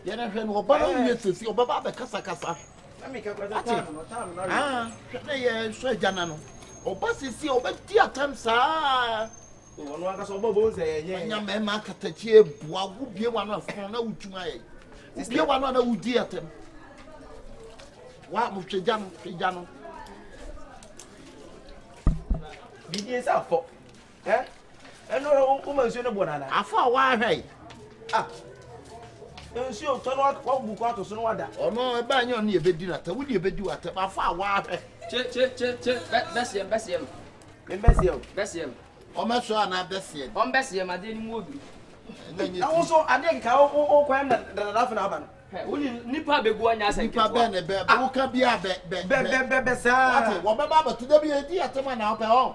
Yana hwɛ no oba no wie sesi oba ba be kasa kasa. Na me ka kwata time no. Hwɛ ye so agana no. Oba sesi oba di atam saa. Wono aka so oba bo nse ye. Nya me ma katachi ebua wo bie wa no afon na wutuma ye. Bie wa no na wudi atam. Wa mo hwɛgya no. Bidi esa fo. Eno o ma nsuo ne bonana. Afa wa hwɛ. Nsuo to no wa bu ko ato so no wada. Ono e ba nya ono ye bedi na ta wudi e bedi wa ta afa wa hwɛ. Che. Besiem. Besiem. O ma so ana besiem. On besiem ade ni mu obi. Na wo so ade ka o kwam na dafa na aba no. Woni nipa begu anya asa nipa be ne be wo ka bia be sa. Ate wo be ba ba to da bia di atema na ope ho.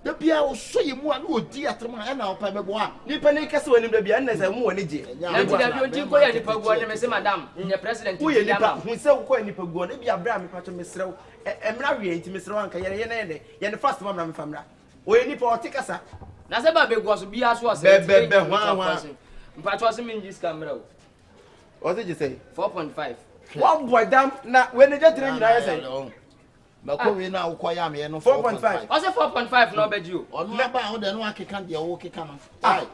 Da bia wo so ye mu a na odi atema e na ope be bo a. Nipa ne kase woni da bia na sa mu woni je. Na ti da bi o ti ko ya nipa gu anya me se madam, nye president wo ye nipa hu se wo ko nipa gu na bia bra me pacho me serew. Emra wie nti me serew anka ye ne ye ne fast ma me famra. Wo ye nipa o ti kasa. Na se ba begu so bia so ase. Be hwa. Mpacho se me ngis camera o. What did you say? 4.5. One boy damn na when they just train you say. Bako we na ukoya me no 4.5. I say 4.5 no be you. Onu ba ho de no akeka de wo keka no. Ai.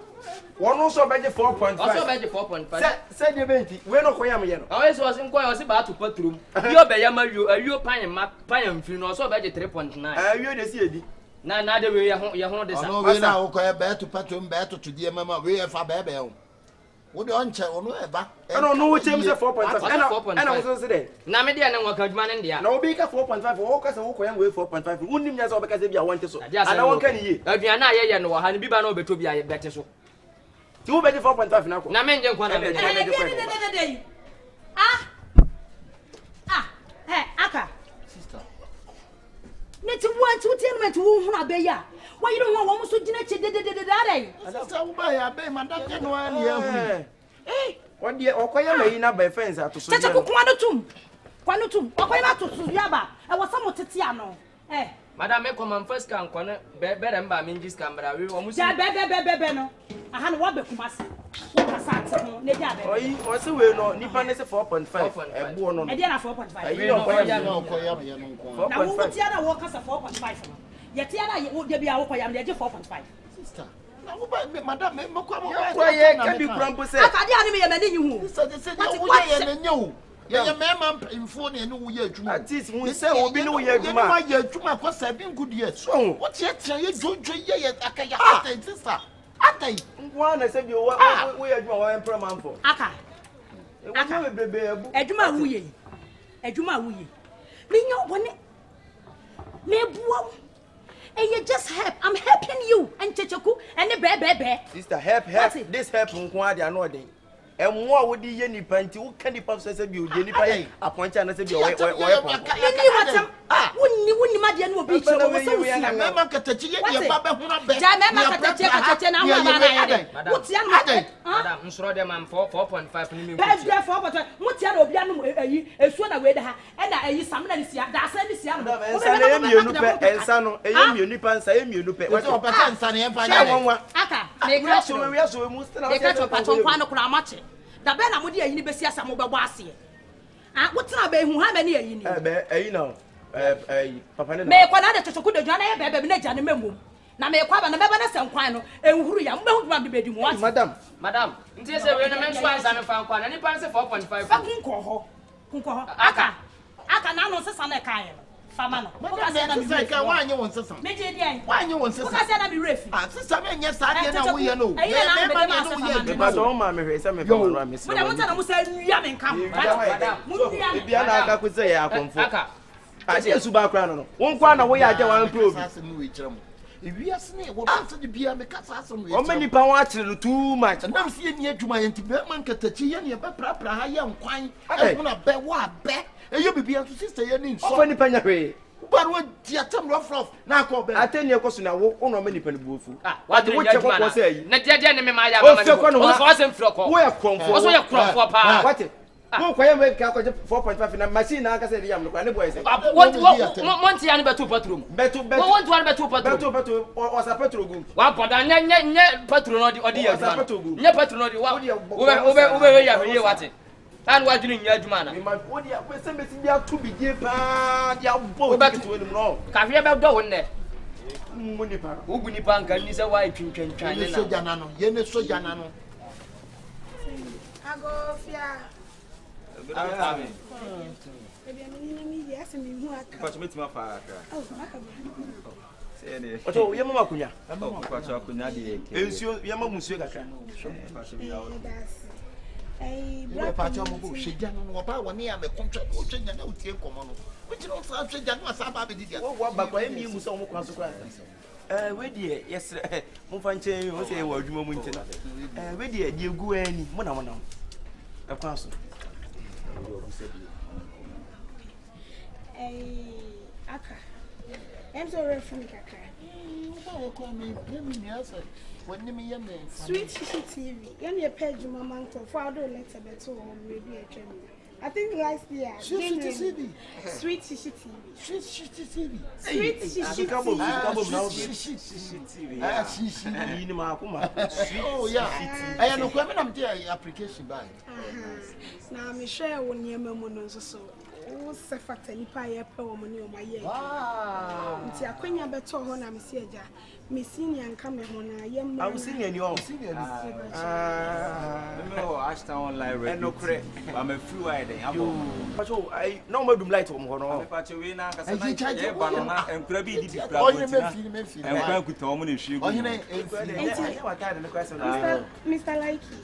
One also be 4.5. Also be 4.5. Say the 20. We no koya me no. Always was in koya was ba to patrum. You be yama you pan mfiri no so be 3.9. You dey see edi. Na de we ye ho de sa. Onu we na ukoya be to patrum be to die mama we e fa be ho. Wo de onche onu e ba. No wo chem say 4.5. And I was say there. Na me de na waka adwuma ne ndia. Na obi ka 4.5 wo ka say wo koya we 4.5. Unnim nya say obi ka say bia wonte so. Ana won ka ni ye. Aduana ye no wo ha ne bi ba na obeto bia ye bete so. Ti wo be 4.5 na ko. Na me nje kwa na me. Hey, Aka. Sister. Neti want to tell me to who na be ya. Why you don't want so gina che de. Sister wo ba ya be madam je no ani ahu. What dey okoya me na by fence ato so. Chacha kokwa no tum. Kwa no tum. Okoya na to so ya ba. E wo samo tete ano. Madam me come first can kwana be mba me ngis camera we o musi. Ja be no. Aha no wa be kumase. Wo ka sa te ho ne ja be. Oyi o se we no nipa ne se 4.5. Ebo no. E dey na 4.5. We no koya no koya me no nko. Na wo ti ana wo ka sa 4.5 no. Ye ti ana wo de bia wo koya me de 4.5. Sister. Na wo ba madam me ko mo kwa ye ka bi krampo se. Aka dey ani me ye mani nyi hu. Sister de se wo ye ne nyew. Ye mema info ne no wo ye adwuma. Artist mu se obi ne wo ye adwuma. Wo ye adwuma ko 7 good years. So wo tie ye jojo ye akaya ata sister. Atai. Ngwa na se bi wo ye adwuma wo empro man for. Aka. Aka we bebe abu. Adwuma wuye. Adwuma wuye. Me nyo bone. Me buo. And you just help. I'm helping you. And Checheku and the be. Sister, help. This help nkwa dia no den. Enwo a wodi ye nipa nti wo ka nipa so se bi o de nipa ye appoint na se bi o ye pon. Ni watam. Wonni ma de no obi che wo so wusi. Mema katachi ye de ba be ho na be. Ja mema katachi na ho ba na ye. Wotia no. Madam, nsoro de man 4.5 ni me. Be 4.5. Wotia na obi anu eyi esuo na we de ha. E na eyi sam na ni sia. Da asa ni sia no. Ensa na ye mienu pe ensa no. Eye mienu pa ensa ye mienu pe. Wo pa ensa na ye fa nya. Aka. Me ka so we aso mu still. Me ka cho patron kwa no kura mache. Da be na mo de ayi ni besi asa mo be bo ase. Wotena be hu ha me ne ayi ni. Be ayi na. Papa ne. Me kwa na de chochoku de dwana ye be na gya ne memum. Na me kwa ba na me ba na senkwan no enhuru ya mo be hu duma be bedi mu wa. Madam. Nti se we no me nso ansa me fa nkwa na nipa se 4.5. Fa kunko ho. Aka na no sesa na kai no. Fama no. Mo ka se na mi say ka wanye won sesa. Me je dia. Wanye won sesa. Wo ka se na mi refi. Sesa me nya sa de na wo ye no. Me ba na wo ye. Me ba so ma me hwe se me fa no me se. Mo na mo ta na mo sa nua me nka. Madam. E bia na aka ko se ya akonfo. Aka. Aje su ba kra no. Wo nkwa na wo ya aje wan pro bi. Ewiase ne wo ba se de bia me kasa asem we. O mani pa wa akire no too much. Nam se ni adwuma ye nti be man katachi ye ne be pra ha ye nkwan. E na be wa be. Eye bibia so sister ye ni nso. O fani pa nya hwe. Ba no di atam rough na ko be. Ateni e koso na wo no mani pa ne buofu. Wa de wo che ko se yi. Na de ne me ma ya ba ma. O so asem fro ko. Wo ya kromfo. O so ya kromfo pa. What? Wo kwaye me ka ko 4.5 na machine na aka se de yam no kwa ne boy se. Monti ya ne betu patrum. Betu. Won't want betu patrum. Betu o sa petro gum. Wa poda nye patrum no di odi ya. O sa petro gum. Nye patrum no di wa. We ya we ya wate. And what doing your man? Me my body we say me see to be give pa dia bo back to him no. Ka fi about do ne. Muni pa. Oguni pan kan ni say why twintwan Ye soja na no. Ye ne soja na no. Agofia. Amen. Baby, I'm yes, and you are. But meet my father. Oh, Oto ye mama kunya. But you could not be. Ensuo ye mama musuo kakra. Hey, Ye pa cha mo bo soja no no ba woni ya me contract o twenya na o tie komo no. We ti no sa soja no asa ba be di dia. Wo ba kwa emi mu so mo kwa so kwa. We die yes mo fa nche o se wo adwuma mu ntina. We die die gu ani mo na mo na. E kwa so. Hey, Aka. I'm sorry from Kaka. Oh, call me me asa. When me ye me. Sweet TV. Yan your page mama to father letter beto maybe a channel. I think last year. Sweet TV. Sweet TV. Sweet TV. Sweet Kabo now TV. Ah, she. Ni ma akuma. Oh yeah. I no kwa me na mte application by. Na me share won yema mu no so. O se fata nipa ye pe wo mo ni o ma ye. Wow. Nti akwanya beto ho na me si eja. Me senior nka me ho na ye ma. I was senior ni o. No, Ashton online ready. No cre. I'm a free wide. But I no more dum light wo mo no. But we na kasa I charge you banana and crabby did it. Oh, you me feel. And when could Tom and she Oh, you know. Mr. Likey.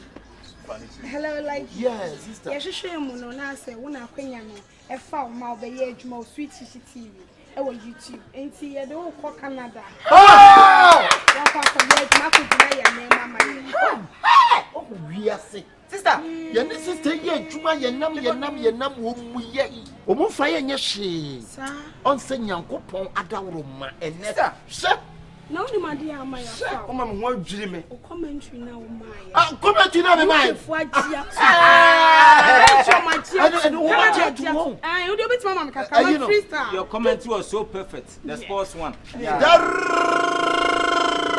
Hello, Likey. Yes, sister. Yes, you mu no na say wona akwanya no e fa o ma obeye adwuma Sweet TV e wo YouTube enti ye de wo ko Canada ya fa ko ye adwuma ko dina ya na mama ye Oh, we are sick. Sister, ye ne sister ye adwuma ye nam wo mu ye. O mo fa ye nye hwe. sa On se Nyankopon adawro ma ene. Sir. na oni ma dia ama ya fa O ma me ho adwiri me. o commentary na o ma ya Ah, comment tu na me mai? fo agia you do bit mama kaka freestyle Your comment was so perfect. The sports one.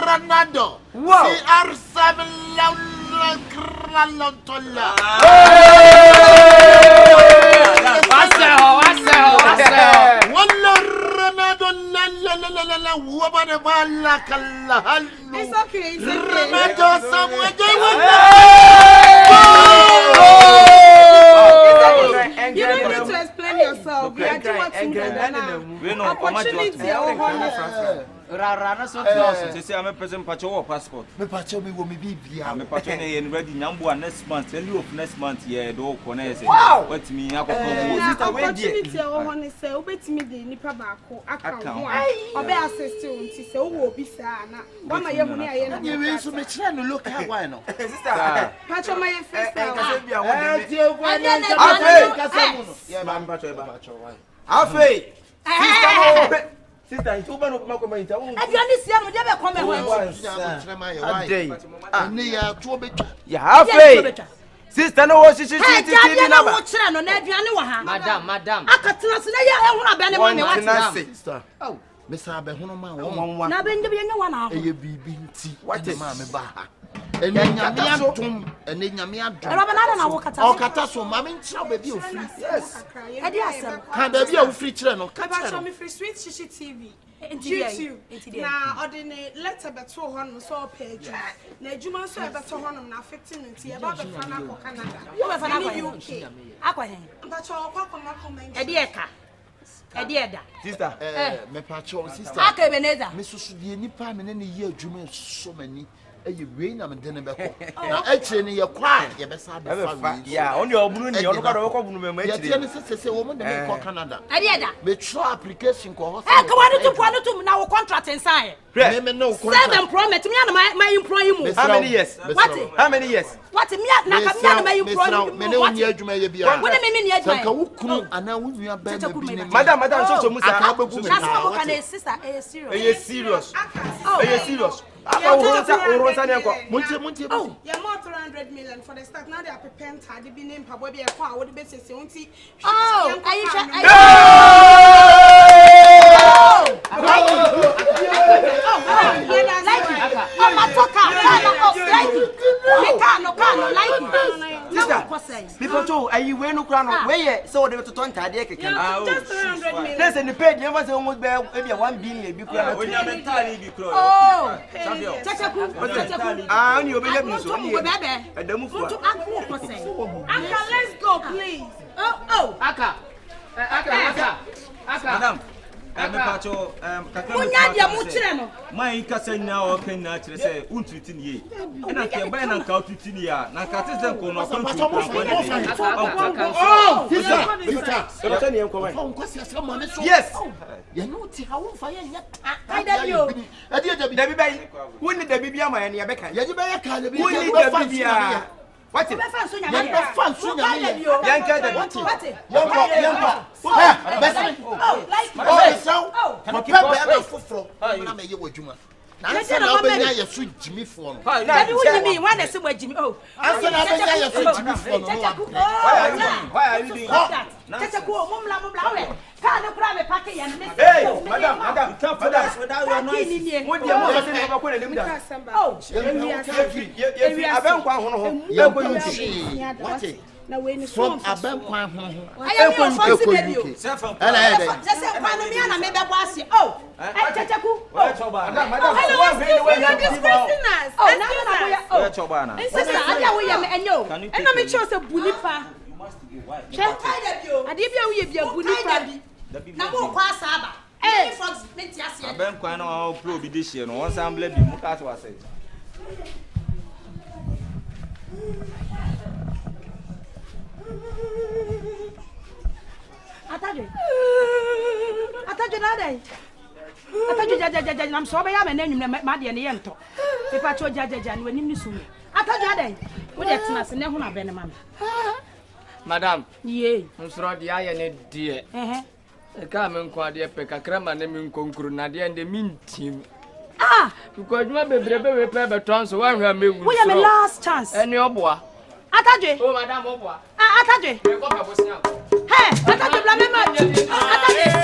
Ronaldo. Wow. CR7 Kralontola. Walla Ronaldo la wabana balla kalla it's okay Ronaldo Samuel you don't need to explain yourself we are doing what you We know opportunity Rara na so close. Say I'm a person patcho passport. me pacho me wo me bibia. I'm a patcho and ready number next month. Tell you of next month, yeah, do connect. Wow. What me? I opportunity o ho ne say obetimi de nipa baako aka ho a obe assist you nti say wo obi saa na wa ma ye mu ne aye na Ye we so me kire no local why no. Sister. pacho ma ye freestyle Kasa bia wo de me. Tie kwa Ade na na kasa mu no. Yeah, ma mpacho e ba. Pacho why? Afei. Sister. Sister, you don't know what I'm saying. aduane sia no de be come ho Ni ya to be Yeah, afei. Sister, no what she aduane na wo kire no na aduane wo ha Madam. akatena se na ye ehunu abane ma me wate sister. Oh, me sa be hono ma wo. Mama. na be nje nya wana ho Eye bibi nti. What is- ma me ba ha. Ene nyame adom, ene nyame adom. roba na wo kata O kata so ma me nchira ba bi ofri. Yes. ade asem Ka ba bi a ofri kire no, ka kire pacho no. me free Sweet TV YouTube YouTube na ordinary letter beto ho no so page na adwuma so e beto ho no na affecting nti e ba be fa na ko Canada wo be fa na Any ko UK akwa hen pacho kwa koma comment ade eka ade eda Sister. Me pacho sister. aka ebeneza Me susu die nipa me ne ne ye adwuma so mani. Eye wei na me de ne be ko. Na akire ne ye kwa ye be sa be fa. Yeah, only obunu ni ono ka do ko bunu me ma Ye tie ne chire. sese wo mo de me ko Canada. ade eda Me throw application ko ho. ka wanu to na wo contract nsan Me no contract. 7 promise me na my employee mu How many years? What? How many years? what me na ka me na my employee me ne mu unya adwuma ye bia. wo ne me ni adwuma Sanka wo kunu ana wo nua ba Tete me bi ne. Madam, so musa. Aka begu me. na so mo kana sister serious Are you serious? oh Are you serious? Aka uronsa ne ko. Monte. oh yeah more 300 million for the start now they are preparing to be name pabo be e kwa wo de be sese unti oh Aisha like oh matoka like Kano, like Sister, people too, are you wearing no crown? Where so they were to turn Tadia can. Just 300 million. There's in the pay, you must almost bear maybe 1 billion. When you mentality be close. oh, Champion. Ah, only obey me so. Uncle, let's go, please. Oh, Aka. Madam. Me pacho Munya dia muchire no. My kasa nya o kan na kire say untwiti ne ye. Na ke ba na ka utwiti ne ya. Na ka tese ko no kon tu. Oh, sister. Yes. You know ti how fire nya. I da bio. Dabi bay. Woni dabi bia ma ya ne ya beka. Ya ji ba ya ka le bi. Woni dabi bia. What it? Fan sunya me. Yanka dabi. Yanka. Eh, best. Oh, so. Ma papa ya foforo. Na me ye wodwuma. Na se na obenya ye so jimi fo no. Dabi woni mi wan na se mo jimi oh. Anse na obenya ye so jimi fo no. Why are you doing that? Tete ko mumla we. Ka ne kura me pake ya ne. Hey, madam, without your noise. What you want to say about when them that? Oh, If aben kwa hono ho. What? Na we ni From so. Abenkwan ho. I am your fancy baby. Hello. Just say kwanu mi na me be boase. Oh, Tete ku. You're disgracing us. Oh, sister, I we am enyo. And na me chose bunipa. Ade bia we bia bunipa. Na mo kwa saba. Eh, fox menti ase. Aben kwa na o pro bi de hie no won samble bi mu ka to ase. Ataje na dai. Ataje jajaja nam so be ya me na nwum ma de ne ye nto. Pepa cho jajaja ne wanim ni sumi. Ataje dai. Wo de tena se ne ho na be ne mama. Madam. Ye. Nsoro de aye ne de. Ka me nkwa de pe kakra ma ne me nkonkuru na de ende mintim. Ah, Because you bebrebe we pe beton so wan hwa mewu. we have a last chance. Eni oboa. Ataje. Oh madam oboa. Ah, Ataje. Me ko ka bosia. Hey, Ataje bla me ma. Ataje.